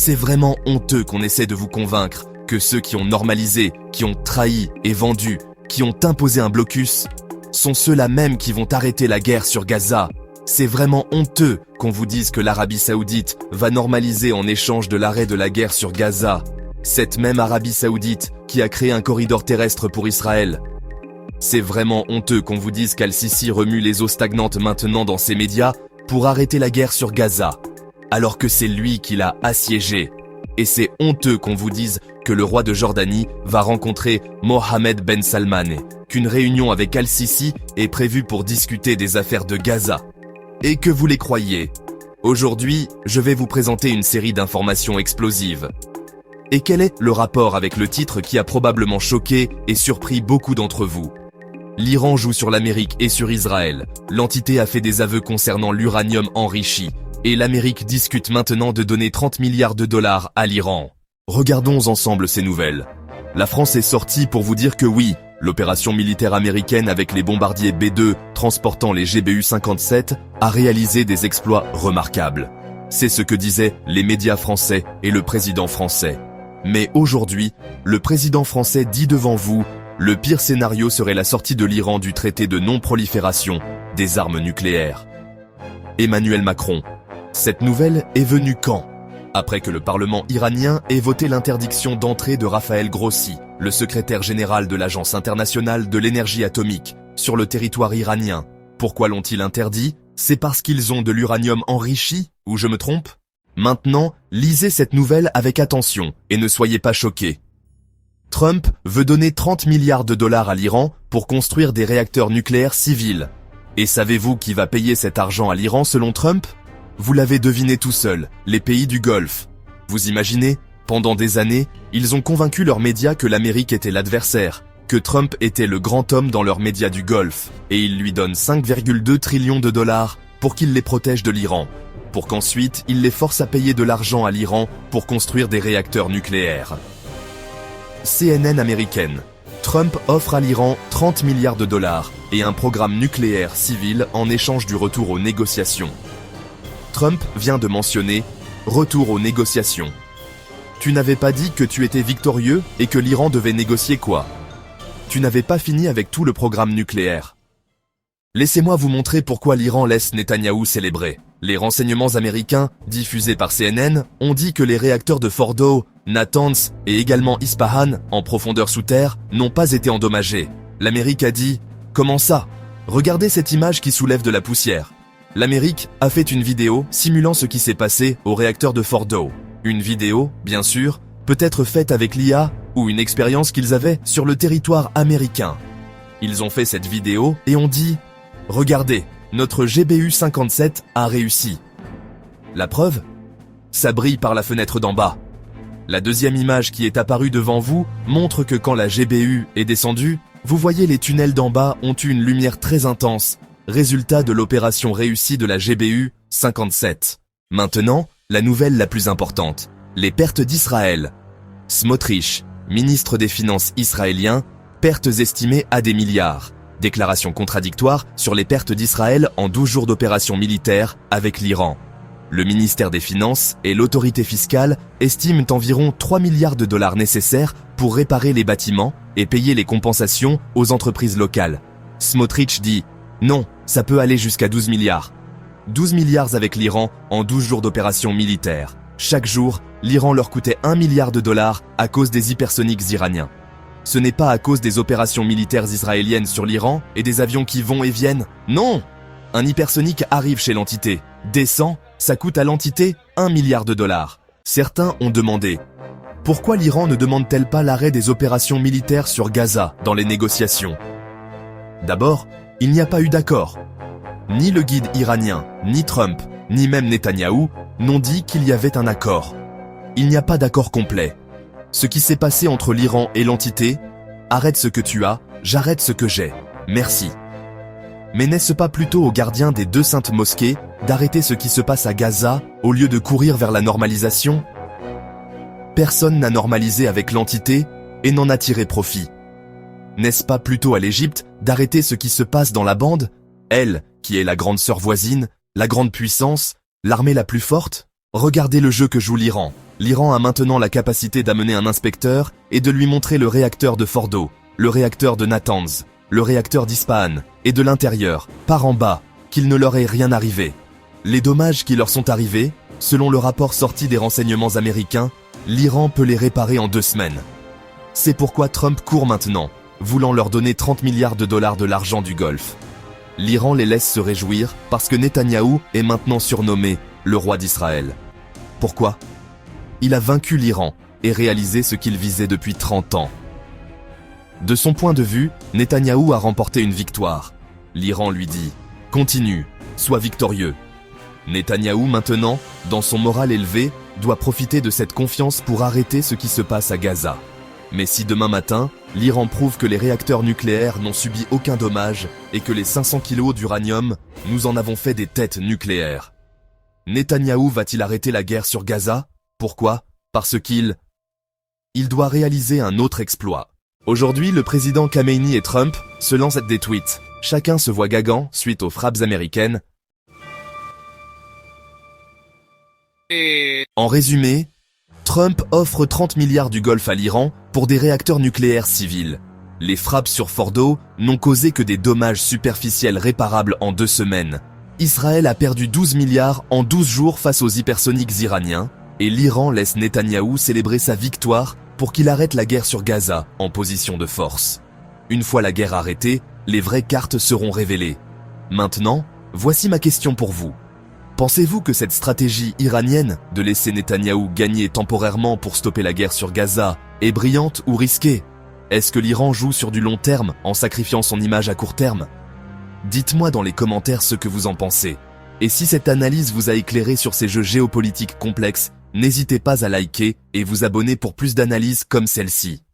C'est vraiment honteux qu'on essaie de vous convaincre que ceux qui ont normalisé, qui ont trahi et vendu, qui ont imposé un blocus, sont ceux-là même qui vont arrêter la guerre sur Gaza. C'est vraiment honteux qu'on vous dise que l'Arabie Saoudite va normaliser en échange de l'arrêt de la guerre sur Gaza. Cette même Arabie Saoudite qui a créé un corridor terrestre pour Israël. C'est vraiment honteux qu'on vous dise qu'Al-Sisi remue les eaux stagnantes maintenant dans ses médias pour arrêter la guerre sur Gaza, alors que c'est lui qui l'a assiégé. Et c'est honteux qu'on vous dise que le roi de Jordanie va rencontrer Mohammed Ben Salman et qu'une réunion avec Al-Sisi est prévue pour discuter des affaires de Gaza. Et que vous les croyez. Aujourd'hui, je vais vous présenter une série d'informations explosives. Et quel est le rapport avec le titre qui a probablement choqué et surpris beaucoup d'entre vous? L'Iran joue sur l'Amérique et sur Israël. L'entité a fait des aveux concernant l'uranium enrichi. Et l'Amérique discute maintenant de donner 30 milliards de dollars à l'Iran. Regardons ensemble ces nouvelles. La France est sortie pour vous dire que oui, l'opération militaire américaine avec les bombardiers B-2 transportant les GBU-57 a réalisé des exploits remarquables. C'est ce que disaient les médias français et le président français. Mais aujourd'hui, le président français dit devant vous, le pire scénario serait la sortie de l'Iran du traité de non-prolifération des armes nucléaires. Emmanuel Macron. Cette nouvelle est venue quand? Après que le Parlement iranien ait voté l'interdiction d'entrée de Raphaël Grossi, le secrétaire général de l'Agence internationale de l'énergie atomique, sur le territoire iranien. Pourquoi l'ont-ils interdit? C'est parce qu'ils ont de l'uranium enrichi? Ou je me trompe? Maintenant, lisez cette nouvelle avec attention et ne soyez pas choqués. Trump veut donner 30 milliards de dollars à l'Iran pour construire des réacteurs nucléaires civils. Et savez-vous qui va payer cet argent à l'Iran selon Trump? Vous l'avez deviné tout seul, les pays du Golfe. Vous imaginez? Pendant des années, ils ont convaincu leurs médias que l'Amérique était l'adversaire, que Trump était le grand homme dans leurs médias du Golfe, et ils lui donnent 5,2 trillions de dollars pour qu'il les protège de l'Iran, pour qu'ensuite il les force à payer de l'argent à l'Iran pour construire des réacteurs nucléaires. CNN américaine. Trump offre à l'Iran 30 milliards de dollars et un programme nucléaire civil en échange du retour aux négociations. Trump vient de mentionner « retour aux négociations ». Tu n'avais pas dit que tu étais victorieux et que l'Iran devait négocier quoi? Tu n'avais pas fini avec tout le programme nucléaire. Laissez-moi vous montrer pourquoi l'Iran laisse Netanyahou célébrer. Les renseignements américains, diffusés par CNN, ont dit que les réacteurs de Fordow, Natanz et également Ispahan, en profondeur sous terre, n'ont pas été endommagés. L'Amérique a dit « Comment ça? Regardez cette image qui soulève de la poussière ». L'Amérique a fait une vidéo simulant ce qui s'est passé au réacteur de Fordow. Une vidéo, bien sûr, peut-être faite avec l'IA ou une expérience qu'ils avaient sur le territoire américain. Ils ont fait cette vidéo et ont dit « Regardez, notre GBU-57 a réussi ». La preuve? Ça brille par la fenêtre d'en bas. La deuxième image qui est apparue devant vous montre que quand la GBU est descendue, vous voyez les tunnels d'en bas ont eu une lumière très intense, résultat de l'opération réussie de la GBU-57. Maintenant, la nouvelle la plus importante, les pertes d'Israël. Smotrich, ministre des Finances israélien, pertes estimées à des milliards. Déclaration contradictoire sur les pertes d'Israël en 12 jours d'opération militaire avec l'Iran. Le ministère des Finances et l'autorité fiscale estiment environ 3 milliards de dollars nécessaires pour réparer les bâtiments et payer les compensations aux entreprises locales. Smotrich dit « Non, ça peut aller jusqu'à 12 milliards. 12 milliards avec l'Iran en 12 jours d'opération militaire. Chaque jour, l'Iran leur coûtait 1 milliard de dollars à cause des hypersoniques iraniens. Ce n'est pas à cause des opérations militaires israéliennes sur l'Iran et des avions qui vont et viennent. Non! Un hypersonique arrive chez l'entité, descend, ça coûte à l'entité 1 milliard de dollars. Certains ont demandé « Pourquoi l'Iran ne demande-t-elle pas l'arrêt des opérations militaires sur Gaza dans les négociations ?» D'abord, il n'y a pas eu d'accord. Ni le guide iranien, ni Trump, ni même Netanyahou n'ont dit qu'il y avait un accord. Il n'y a pas d'accord complet. Ce qui s'est passé entre l'Iran et l'entité, arrête ce que tu as, j'arrête ce que j'ai. Merci. Mais n'est-ce pas plutôt aux gardiens des 2 saintes mosquées d'arrêter ce qui se passe à Gaza au lieu de courir vers la normalisation? Personne n'a normalisé avec l'entité et n'en a tiré profit. N'est-ce pas plutôt à l'Égypte d'arrêter ce qui se passe dans la bande, elle, qui est la grande sœur voisine, la grande puissance, l'armée la plus forte? Regardez le jeu que joue l'Iran. L'Iran a maintenant la capacité d'amener un inspecteur et de lui montrer le réacteur de Fordo, le réacteur de Natanz, le réacteur d'Ispahan, et de l'intérieur, par en bas, qu'il ne leur est rien arrivé. Les dommages qui leur sont arrivés, selon le rapport sorti des renseignements américains, l'Iran peut les réparer en 2 semaines. C'est pourquoi Trump court maintenant, voulant leur donner 30 milliards de dollars de l'argent du Golfe. L'Iran les laisse se réjouir parce que Netanyahou est maintenant surnommé le roi d'Israël. Pourquoi ? Il a vaincu l'Iran et réalisé ce qu'il visait depuis 30 ans. De son point de vue, Netanyahou a remporté une victoire. L'Iran lui dit « Continue, sois victorieux ». Netanyahou maintenant, dans son moral élevé, doit profiter de cette confiance pour arrêter ce qui se passe à Gaza. Mais si demain matin, l'Iran prouve que les réacteurs nucléaires n'ont subi aucun dommage et que les 500 kilos d'uranium, nous en avons fait des têtes nucléaires. Netanyahou va-t-il arrêter la guerre sur Gaza ? Pourquoi ? Parce qu'il doit réaliser un autre exploit. Aujourd'hui, le président Khamenei et Trump se lancent des tweets. Chacun se voit gagant suite aux frappes américaines. En résumé, Trump offre 30 milliards du Golfe à l'Iran pour des réacteurs nucléaires civils. Les frappes sur Fordo n'ont causé que des dommages superficiels réparables en 2 semaines. Israël a perdu 12 milliards en 12 jours face aux hypersoniques iraniens, et l'Iran laisse Netanyahou célébrer sa victoire pour qu'il arrête la guerre sur Gaza en position de force. Une fois la guerre arrêtée, les vraies cartes seront révélées. Maintenant, voici ma question pour vous. Pensez-vous que cette stratégie iranienne de laisser Netanyahou gagner temporairement pour stopper la guerre sur Gaza est brillante ou risquée ? Est-ce que l'Iran joue sur du long terme en sacrifiant son image à court terme ? Dites-moi dans les commentaires ce que vous en pensez. Et si cette analyse vous a éclairé sur ces jeux géopolitiques complexes, n'hésitez pas à liker et vous abonner pour plus d'analyses comme celle-ci.